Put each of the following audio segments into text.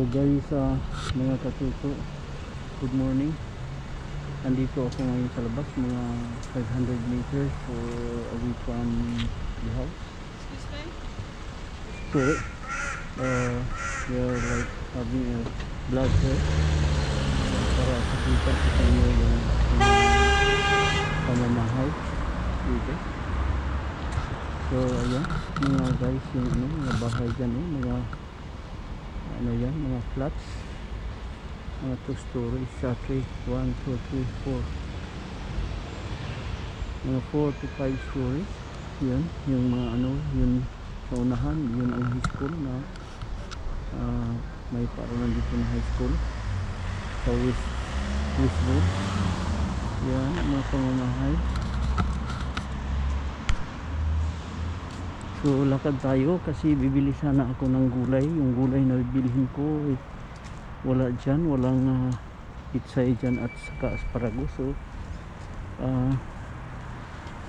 Hello guys, mga katuto, good morning. Andito ako ngayon sa labas, mga 500 meters or away from the house. Excuse me? So we are like having a vlog here para pakita sa inyo yung pamamahay dito. So ayan mga guys, yung mga bahay dyan, mga yan, mga flats, mga 2 stories sa 3, 1, 2, 3, 4, mga 4 to 5 stories. Yan yung mga yun sa unahan, yun ang high school na may paralan dito na high school sa Westwood. Yan mga pamamahay. So lakad tayo kasi bibili sana ako ng gulay. Yung gulay na bibilihin ko wala dyan, walang itsay dyan at saka asparagus. So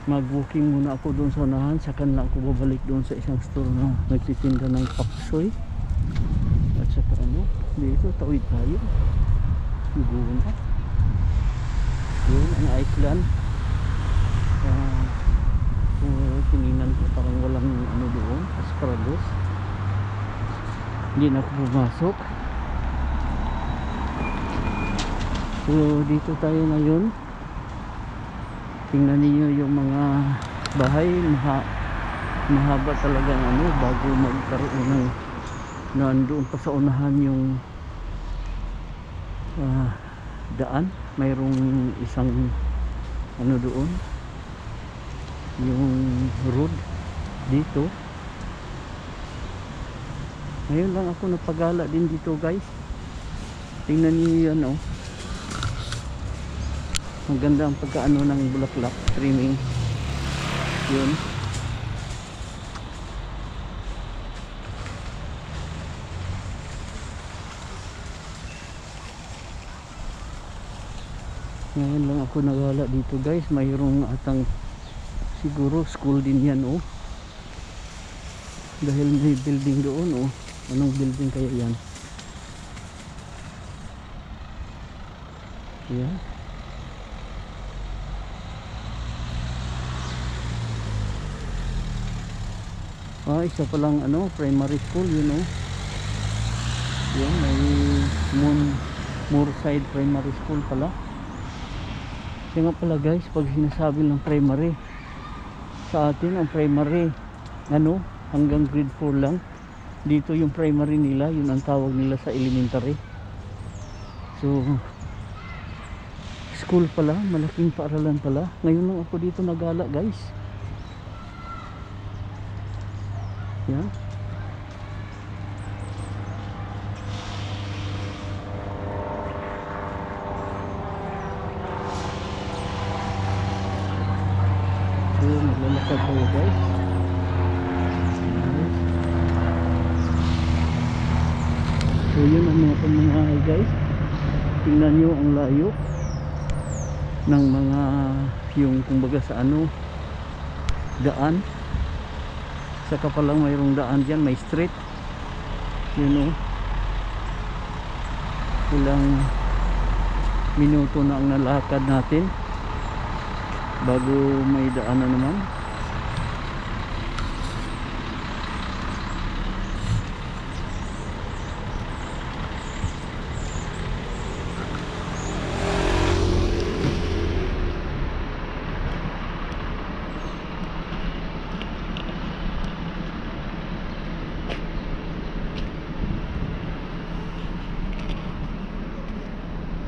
mag walking muna ako doon sa unahan, saka lang ako babalik doon sa isang store na nagtitinda ng paksoy. At saka dito tawid tayo guna. Yun ang Iceland. Tininan ko parang walang doon, asparagus. Hindi na ako pumasok. So dito tayo ngayon. Tingnan niyo yung mga bahay, mahaba talagang bago magkaroon ng nandoon pa sa unahan yung daan. Mayroong isang doon, yung road dito. Ngayon lang ako napagala din dito guys. Tingnan niyo yan ang ganda ang pagkaano ng bulaklak, trimming yun. Ngayon lang ako nagala dito guys. Mayroong atang siguro school din yan dahil may building doon anong building kaya yan? Yan. Isa palang primary school yun yan, may Moorside Primary School pala. Kaya nga pala guys, pag sinasabi ng primary sa atin, ang primary hanggang grade 4 lang. Dito yung primary nila, yun ang tawag nila sa elementary. So school pala, malaking paaralan pala. Ngayon lang ako dito nagala guys. Yan. So maglalakad tayo guys. So yun ang mga pamamahay guys. Tingnan nyo ang layo ng mga yung kumbaga sa daan. Saka palang mayroong daan dyan, may street yun ilang minuto na ang nalakad natin bago may daan na naman.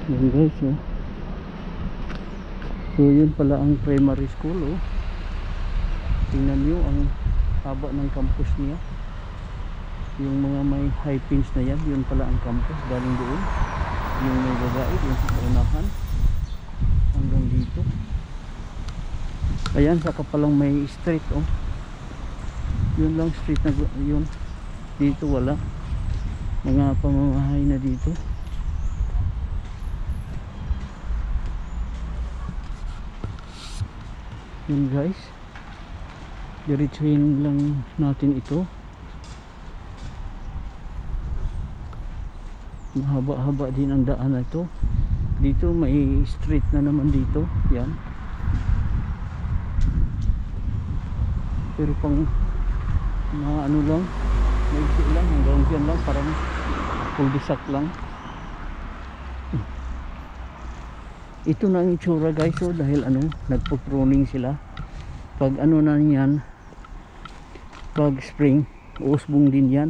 Yan guys so yun pala ang primary school tingnan nyo ang haba ng campus niya. Yung mga may high pins na yan, yun pala ang campus galing doon. Yung may babae yung sa unahan hanggang dito. Ayan, saka palang may street yun lang street na yun. Dito wala, mga pamamahay na dito. Yun guys, diretsuhin lang natin ito. mahaba-haba din ang daan na ito. Dito may street na naman dito, yan. Pero pang mga ano lang, maiksi lang, hanggang dyan lang, parang cul-de-sac lang. Ito na ang itsura guys, so dahil ano, nagpo-pruning sila. Pag ano na yan, pag spring, uusbong din yan.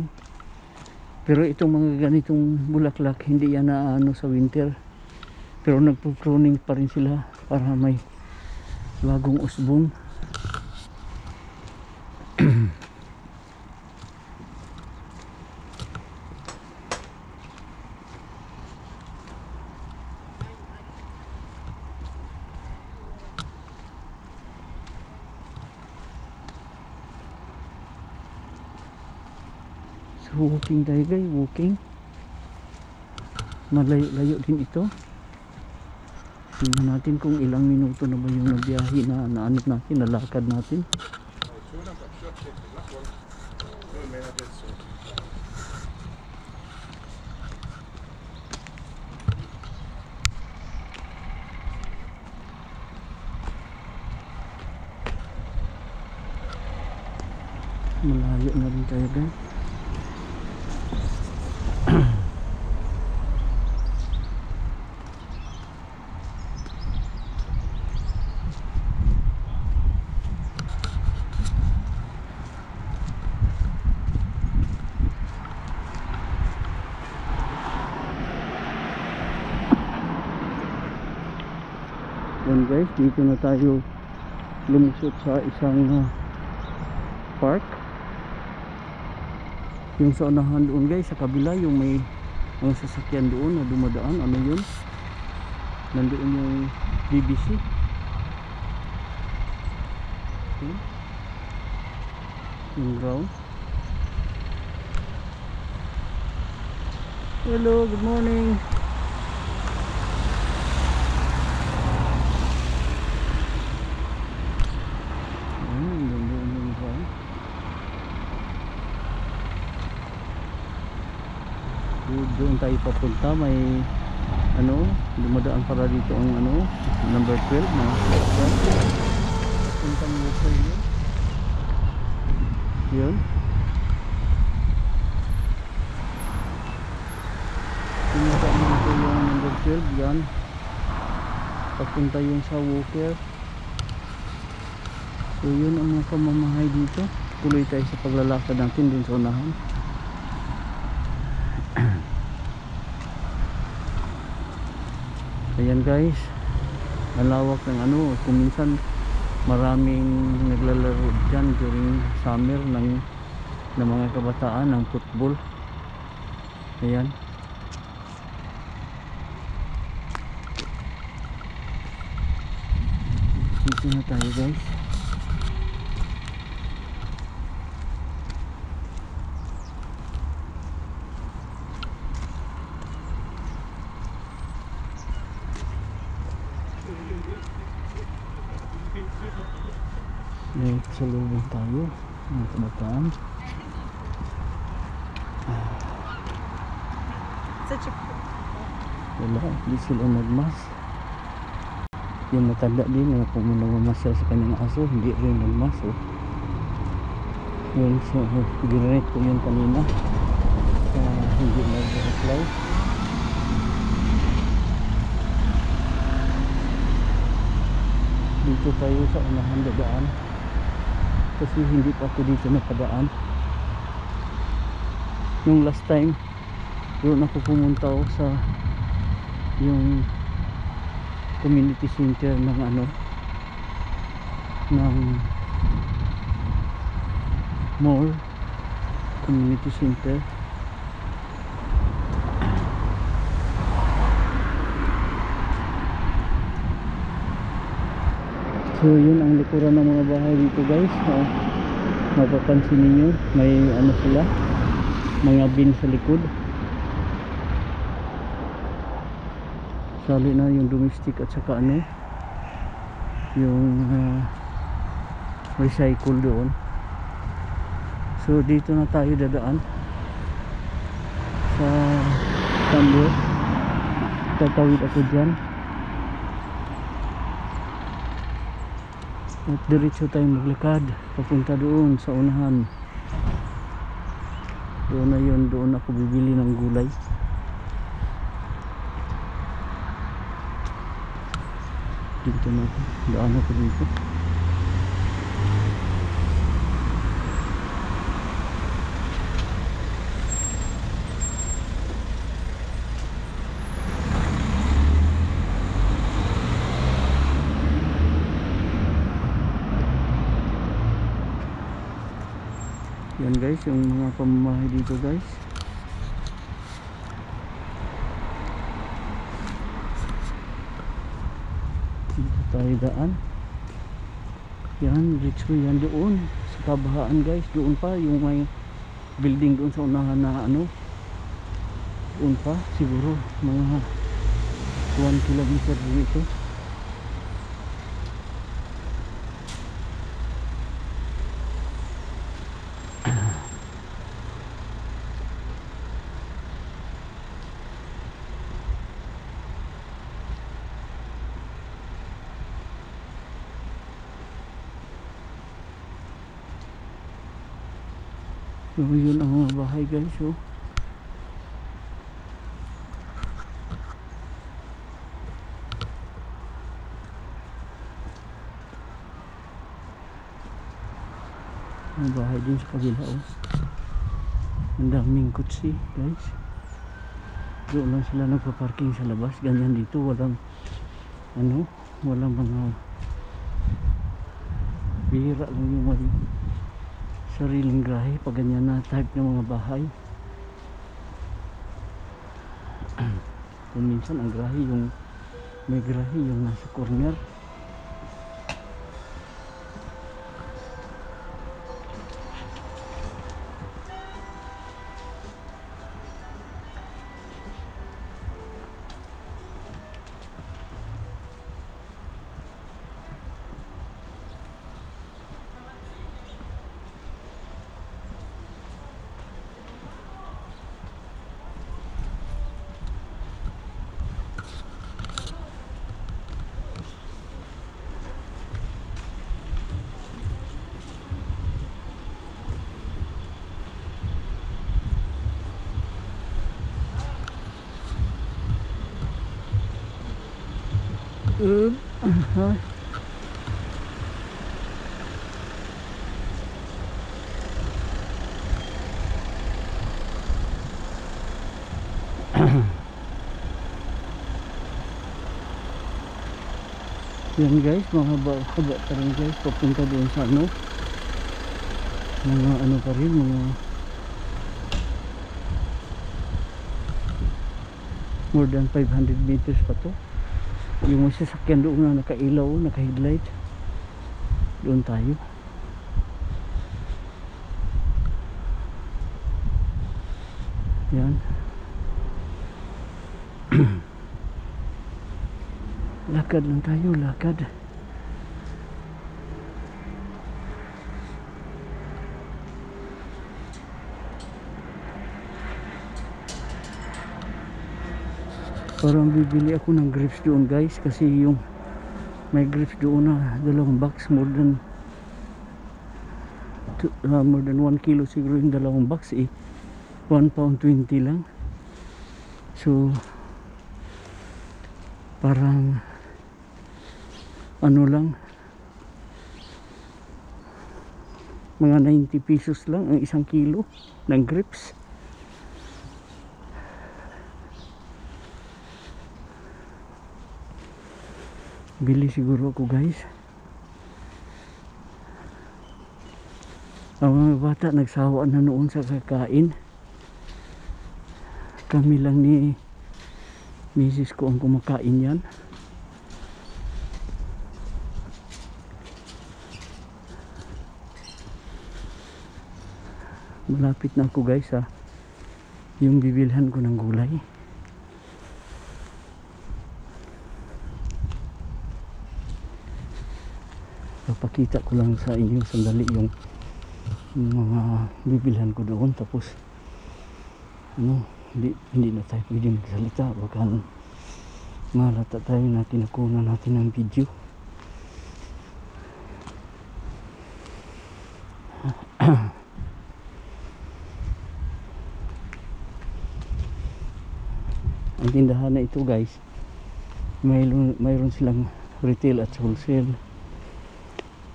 Pero itong mga ganitong bulaklak, hindi yan na ano sa winter. Pero nagpo-pruning pa rin sila para may bagong usbong. So walking tayo guys, walking. Malayo-layo din ito. Tingnan natin kung ilang minuto na ba yung nabiyahe na ano natin, nalakad natin. Malayo na rin tayo guys. Yan guys, dito na tayo lumusot sa isang park. Yung sa unahan doon guys, sa kabila yung may mga sasakyan doon na dumadaan. Ano yun? Nandoon yung BBC. Okay. Yung ground. Hello, good morning. Doon tayo papunta, may ano, dumadaan para dito ang ano, number 12 mga puntang local yun. Pinaka mo dito yung number 12 yan, papunta yun sa Walker. So yun ang mga pamamahay dito. Tuloy tayo sa paglalakad natin dun sa unahan. Ayan guys, malawak ng ano, kung minsan maraming naglalaro dyan during summer ng mga kabataan ng football. Ayan. Dito na tayo guys. May salubong tayo mga kabataan. Wala, hindi sila nagmas. Yung matanda din na kung namamasyal sa kanyang aso, hindi rin nagmas. Yun, so ginrate ko yun kanina, hindi nag-reply. Dito tayo sa unahan dadaan kasi hindi pa ako dito napadaan. Yung last time doon ako pumunta sa yung community center ng ano, ng mall community center. So yun ang likuran ng mga bahay dito guys. Mapapansin niyo may ano sila, mga bin sa likod. Sali na yung domestic at saka ano, yung recycle doon. So dito na tayo dadaan sa Somewhere tatawid ako dyan at diretso tayong maglakad papunta doon sa unahan. Doon na yun, doon ako bibili ng gulay. Dito na ako, daan ako dito. Yan guys, yung mga pamamahay dito guys. Dito tayo daan. Yan, dito yan doon sa kabahaan guys. Doon pa yung may building doon sa unahan na ano. Doon pa siguro mga 1 kilometer dito. So yun ang mga bahay guys. So ang bahay din sa kabila oh. Ang daming kutsi guys. Doon lang sila nagpa-parking sa labas. Ganyan dito, walang ano, walang mga bihira lang yung may sariling grahe pag ganyan na type ng mga bahay. Kung minsan ang grahe yung may grahe yung nasa corner. Yan guys, mga haba pa rin guys papunta doon sa ano, mga ano pa rin, mga more than 500 meters pa to. Yung mga sasakyan doon na nakailaw, naka-headlight, doon tayo. Yan. Lakad lang tayo, lakad. Parang bibili ako ng grapes doon guys, kasi yung may grapes doon na dalawang box, more than 1 kilo siguro yung dalawang box eh. 1 pound 20 lang. So parang ano lang, mga 90 pesos lang ang 1 kilo ng grapes. Bili siguro ako guys. Ang mga bata nagsawa na noon sa kakain. Kami lang ni misis ko ang kumakain yan. Malapit na ako guys sa yung bibilhan ko ng gulay. Papakita ko lang sa inyo sandali yung mga bibilhan ko doon, tapos ano, hindi na tayo pwede magsalita, baka malata tayo na tinakunan natin ng video. Ang tindahan na ito guys, mayroon silang retail at wholesale.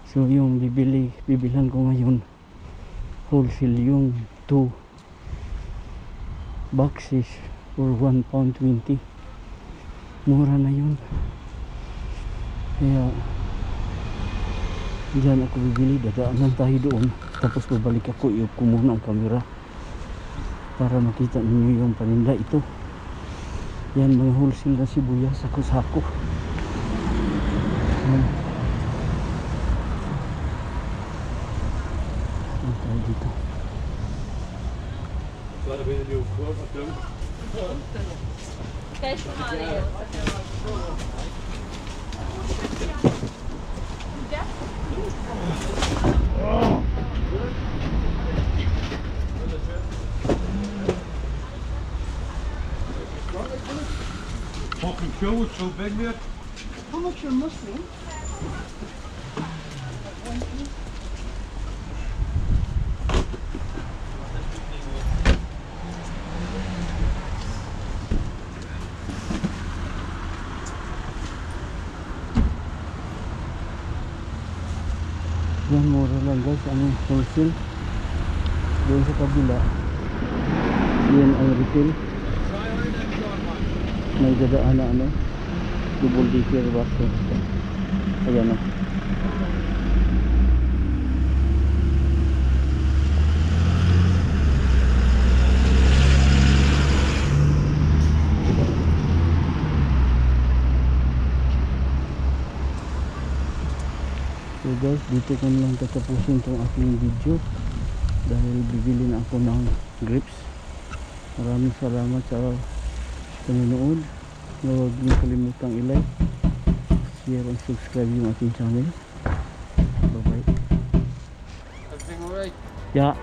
So yung bibilan ko ngayon wholesale, yung 2 boxes for £1.20. Mura na yun, kaya dyan ako bibili. Dadaanan tayo doon, tapos babalik ako, i-off ko muna ang camera para makita ninyo yung paninda. Ito yan, mga wholesale na sibuyas, sako-sako. Ano tayo dito? Fucking show is so big there. How much are Muslim? Yan, mura lang guys ang wholesale. Doon sa kabila yan ang retail. May dadaan na ano, double decker bus. Ayan o. So guys, dito ko lang tatapusin itong aking video dahil bibili na ako ng grapes. Maraming salamat sa panonood. Huwag niyo kalimutang i-like, share and subscribe yung ating channel. Bye bye. Everything alright? Yeah.